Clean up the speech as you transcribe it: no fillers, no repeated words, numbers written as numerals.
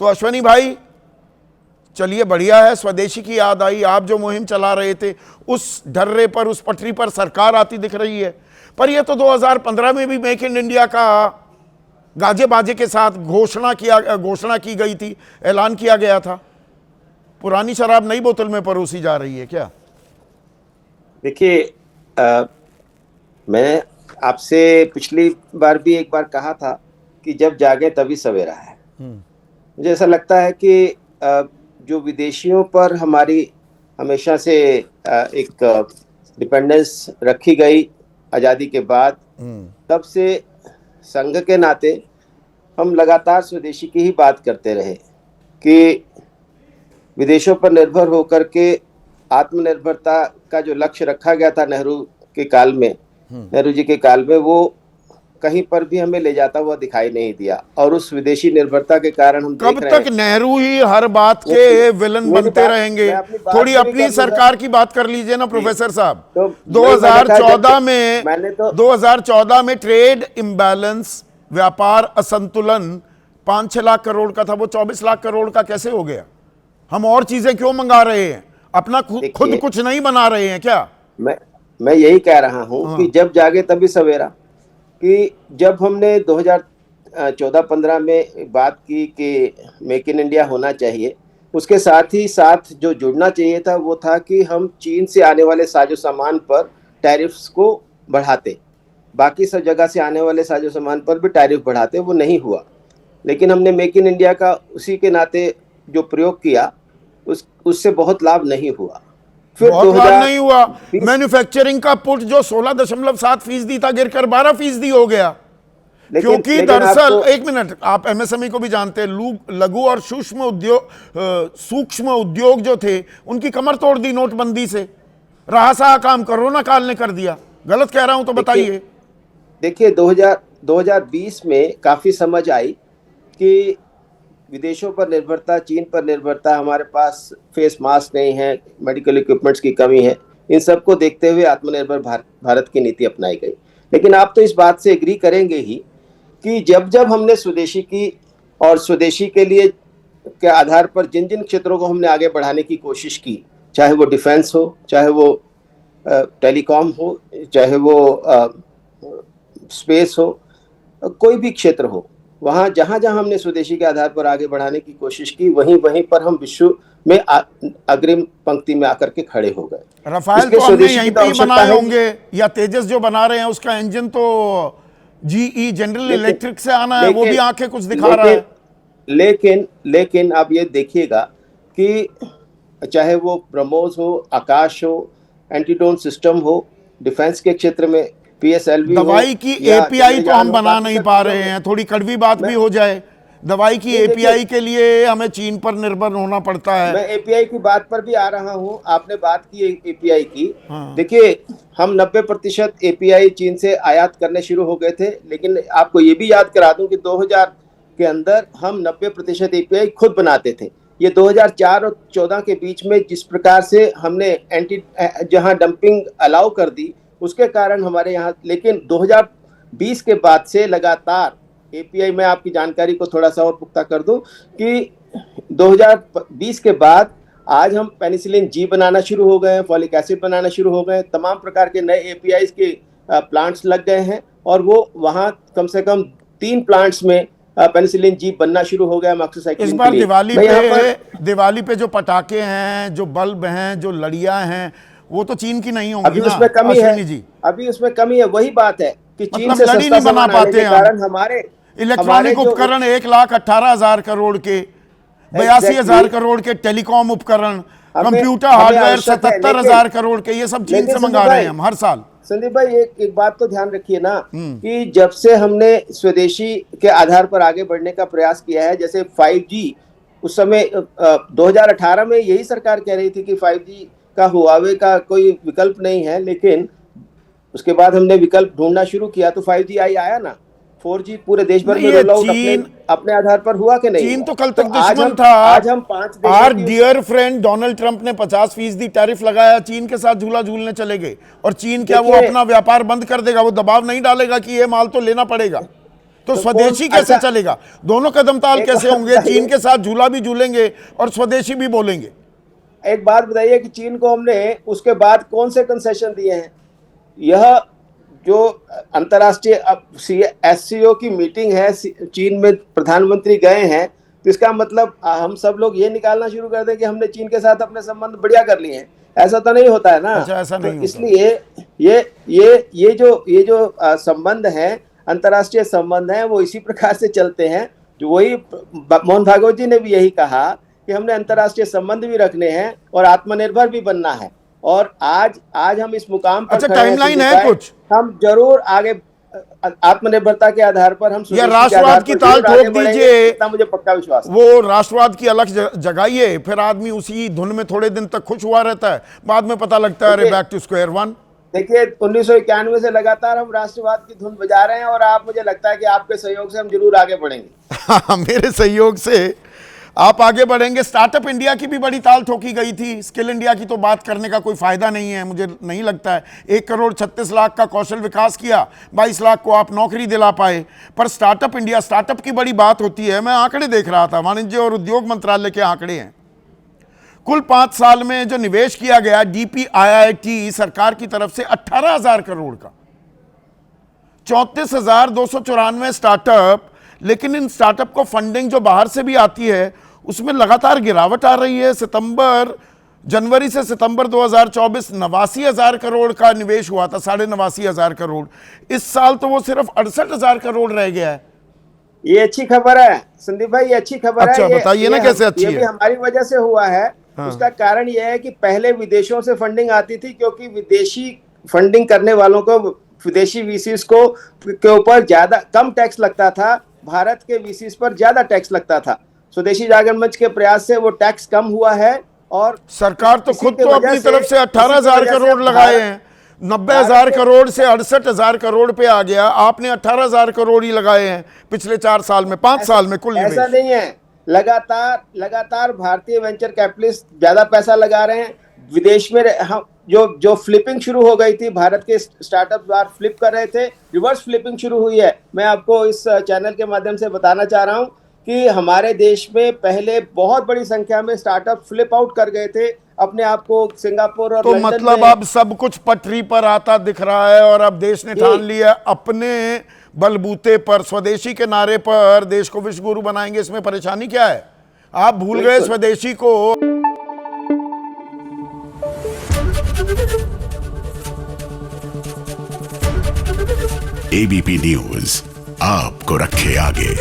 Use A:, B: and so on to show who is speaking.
A: तो अश्वनी भाई चलिए, बढ़िया है, स्वदेशी की याद आई। आप जो मुहिम चला रहे थे उस ढर्रे पर, उस पटरी पर सरकार आती दिख रही है। पर यह तो 2015 में भी मेक इन इंडिया का गाजे बाजे के साथ घोषणा की गई थी, ऐलान किया गया था। पुरानी शराब नई बोतल में परोसी जा रही है क्या?
B: देखिए, मैं आपसे पिछली बार भी एक बार कहा था कि जब जागे तभी सवेरा है। मुझे ऐसा लगता है कि जो विदेशियों पर हमारी हमेशा से एक डिपेंडेंस रखी गई आज़ादी के बाद, तब से संघ के नाते हम लगातार स्वदेशी की ही बात करते रहे कि विदेशों पर निर्भर होकर के आत्मनिर्भरता का जो लक्ष्य रखा गया था नेहरू जी के काल में, वो कहीं पर भी हमें ले जाता हुआ दिखाई नहीं दिया। और उस विदेशी निर्भरता के कारण हम
A: कब तक नेहरू ही हर बात के विलन बनते रहेंगे? थोड़ी अपनी सरकार की बात कर लीजिए ना प्रोफेसर साहब।
B: तो
A: 2014 में ट्रेड इम्बैलेंस, व्यापार असंतुलन 5-6 लाख करोड़ का था, वो 24 लाख करोड़ का कैसे हो गया? हम और चीजें क्यों मंगा रहे हैं? अपना खुद कुछ नहीं बना रहे हैं क्या?
B: मैं यही कह रहा हूं कि जब जागे तभी सवेरा, कि जब हमने 2014-15 में बात की कि मेक इन इंडिया होना चाहिए, उसके साथ ही साथ जो जुड़ना चाहिए था वो था कि हम चीन से आने वाले साजो सामान पर टैरिफ्स को बढ़ाते, बाकी सब जगह से आने वाले साजो सामान पर भी टैरिफ बढ़ाते। वो नहीं हुआ, लेकिन हमने मेक इन इंडिया का उसी के नाते जो प्रयोग किया उससे बहुत लाभ नहीं हुआ।
A: फिर बहुत लाभ नहीं हुआ। मैन्युफैक्चरिंग का पुट जो 16.7% था गिरकर 12% हो गया, क्योंकि दरअसल एक मिनट, आप एमएसएमई को भी जानते हैं, लघु और सूक्ष्म उद्योग जो थे उनकी कमर तोड़ दी नोटबंदी से। रहा सहा काम कोरोना काल ने कर दिया। गलत कह रहा हूं तो बताइए।
B: देखिए 2020 में काफी समझ आई कि विदेशों पर निर्भरता, चीन पर निर्भरता, हमारे पास फेस मास्क नहीं है, मेडिकल इक्विपमेंट्स की कमी है, इन सब को देखते हुए आत्मनिर्भर भारत की नीति अपनाई गई। लेकिन आप तो इस बात से एग्री करेंगे ही कि जब हमने स्वदेशी की और स्वदेशी के लिए के आधार पर जिन जिन क्षेत्रों को हमने आगे बढ़ाने की कोशिश की, चाहे वो डिफेंस हो, चाहे वो टेलीकॉम हो, चाहे वो स्पेस हो, कोई भी क्षेत्र हो, वहाँ जहाँ हमने स्वदेशी के आधार पर आगे बढ़ाने की कोशिश की, वहीं पर हम विश्व में अग्रिम पंक्ति में आकर के खड़े हो गए।
A: रफाल तो हमने यहीं पे ही बनाए होंगे, या तेजस जो बना रहे हैं उसका इंजन तो जीई जनरल इलेक्ट्रिक से आना है, वो भी आंखें कुछ दिखा रहा है।
B: लेकिन आप ये देखिएगा कि चाहे वो ब्रह्मोस हो, आकाश हो, एंटीडोन सिस्टम हो, डिफेंस के क्षेत्र में PSLV,
A: दवाई की एपीआई तो हम बना नहीं पा रहे हैं। थोड़ी कड़वी बात भी हो जाए, दवाई की एपीआई के लिए हमें चीन पर निर्भर होना पड़ता है।
B: मैं एपीआई की बात पर भी आ रहा हूं। आपने बात की एपीआई की। देखिए, हम 90% एपीआई चीन से आयात करने शुरू हो गए थे, लेकिन आपको ये भी याद करा दूं कि 2000 के अंदर हम 90% एपीआई खुद बनाते थे। ये 2004 और 14 के बीच में जिस प्रकार से हमने जहां डंपिंग अलाउ कर दी, उसके कारण हमारे यहाँ, लेकिन 2020 के बाद से लगातार एपीआई, मैं आपकी जानकारी को थोड़ा सा और पुख्ता कर दूं कि 2020 के बाद आज हम पेनिसिलिन जी बनाना शुरू हो गए हैं, फॉलिक एसिड बनाना शुरू हो गए, तमाम प्रकार के नए एपीआई के प्लांट्स लग गए हैं, और वो वहाँ कम से कम 3 प्लांट्स में पेनिसिलिन जी बनना शुरू हो गया
A: इस बार दिवाली पे जो पटाखे हैं, जो बल्ब हैं, जो लड़ियां हैं, वो तो चीन की नहीं होंगी।
B: अभी उसमें कमी है, अभी उसमें कमी है। वही बात है कि चीन से
A: लड़ी नहीं बना पाते हैं
B: कारण हमारे
A: इलेक्ट्रॉनिक उपकरण 1,18,000 करोड़ के, 82,000 करोड़ के टेलीकॉम उपकरण, कंप्यूटर हार्डवेयर 77,000 करोड़ के, ये सब चीन से मंगा रहे हैं हम हर साल।
B: संदीप भाई, एक बात तो ध्यान रखिए ना कि जब से हमने स्वदेशी के आधार पर आगे बढ़ने का प्रयास किया है, जैसे 5G, उस समय 2018 में यही सरकार कह रही थी कि 5G का हुआवे का कोई विकल्प नहीं है, लेकिन उसके बाद हमने विकल्प ढूंढना शुरू किया तो 5G आया ना। 4G पूरे देश भर में रोल आउट अपने आधार पर हुआ कि नहीं?
A: चीन तो कल तक दुश्मन था।
B: आज हम 5
A: our dear friend Donald Trump ने 50% टैरिफ लगाया, चीन के साथ झूला झूलने चले गए। और चीन क्या वो अपना व्यापार बंद कर देगा? वो दबाव नहीं डालेगा कि ये माल तो लेना पड़ेगा? तो स्वदेशी कैसे चलेगा? दोनों कदम ताल कैसे होंगे? चीन के साथ झूला भी झूलेंगे और स्वदेशी भी बोलेंगे।
B: एक बात बताइए कि चीन को हमने उसके बाद कौन से कंसेशन दिए हैं? यह जो अंतर्राष्ट्रीय एससीओ की मीटिंग है, चीन में प्रधानमंत्री गए हैं, तो इसका मतलब हम सब लोग ये निकालना शुरू कर दें कि हमने चीन के साथ अपने संबंध बढ़िया कर लिए हैं। ऐसा तो नहीं होता है ना।
A: अच्छा, ऐसा नहीं
B: तो इसलिए ये जो संबंध है, अंतर्राष्ट्रीय संबंध है, वो इसी प्रकार से चलते हैं। जो वही मोहन भागवत जी ने भी यही कहा कि हमने अंतर्राष्ट्रीय संबंध भी रखने हैं और आत्मनिर्भर भी बनना है। और आज हम इस मुकाम पर
A: अच्छा,
B: खड़े हैं,
A: टाइमलाइन है कुछ?
B: हम जरूर आगे आत्मनिर्भरता के आधार पर हम
A: या राष्ट्रवाद की ताल ठोक दीजिए,
B: इतना मुझे पक्का विश्वास है।
A: वो राष्ट्रवाद की अलग जगाइए, फिर आदमी उसी धुन में थोड़े दिन तक खुश हुआ रहता है, बाद में पता लगता है अरे बैक टू स्क्वायर वन।
B: देखिए 1991 से लगातार हम राष्ट्रवाद की धुन बजा रहे हैं और मुझे लगता है कि आपके सहयोग से हम जरूर आगे बढ़ेंगे।
A: मेरे सहयोग से आप आगे बढ़ेंगे। स्टार्टअप इंडिया की भी बड़ी ताल ठोकी गई थी। स्किल इंडिया की तो बात करने का कोई फायदा नहीं है, मुझे नहीं लगता है। 1,36,00,000 का कौशल विकास किया, 22 लाख को आप नौकरी दिला पाए। पर स्टार्टअप इंडिया, स्टार्टअप की बड़ी बात होती है। मैं आंकड़े देख रहा था, वाणिज्य और उद्योग मंत्रालय के आंकड़े हैं। कुल 5 साल में जो निवेश किया गया DPIIT सरकार की तरफ से 18,000 करोड़ का, 34,294 स्टार्टअप। लेकिन इन स्टार्टअप को फंडिंग जो बाहर से भी आती है उसमें लगातार गिरावट आ रही है। जनवरी से सितंबर 2024 89,000 करोड़ का निवेश हुआ था, 89,500 करोड़। इस साल तो वो सिर्फ 68,000 करोड़ रह गया है।
B: ये अच्छी खबर है संदीप भाई, ये अच्छी खबर है।
A: अच्छा, बताइए ना कैसे अच्छी है?
B: ये भी हमारी वजह से हुआ है। हाँ। उसका कारण यह है कि पहले विदेशों से फंडिंग आती थी, क्योंकि विदेशी फंडिंग करने वालों को, विदेशी वीसीज को के ऊपर कम टैक्स लगता था, भारत के वीसीज पर ज्यादा टैक्स लगता था। स्वदेशी जागरण मंच के प्रयास से वो टैक्स कम हुआ है और
A: सरकार तो खुद तो अपनी तरफ से 18,000 करोड़ लगाए हैं। 90,000 करोड़ से 68,000 करोड़ पे आ गया। आपने 18,000 करोड़ ही लगाए हैं पिछले 4 साल में, 5 साल में कुल निवेश।
B: ऐसा नहीं है, लगातार भारतीय वेंचर कैपिटलिस्ट ज्यादा पैसा लगा रहे हैं विदेश में। हम जो फ्लिपिंग शुरू हो गई थी, भारत के स्टार्टअप बार फ्लिप कर रहे थे, रिवर्स फ्लिपिंग शुरू हुई है। मैं आपको इस चैनल के माध्यम से बताना चाह रहा हूं कि हमारे देश में पहले बहुत बड़ी संख्या में स्टार्टअप फ्लिप आउट कर गए थे अपने आप को सिंगापुर और
A: तो मतलब अब सब कुछ पटरी पर आता दिख रहा है और अब देश ने ठान लिया अपने बलबूते पर, स्वदेशी के नारे पर देश को विश्व गुरु बनाएंगे। इसमें परेशानी क्या है? आप भूल गए स्वदेशी को।
C: ABP न्यूज आपको रखे आगे।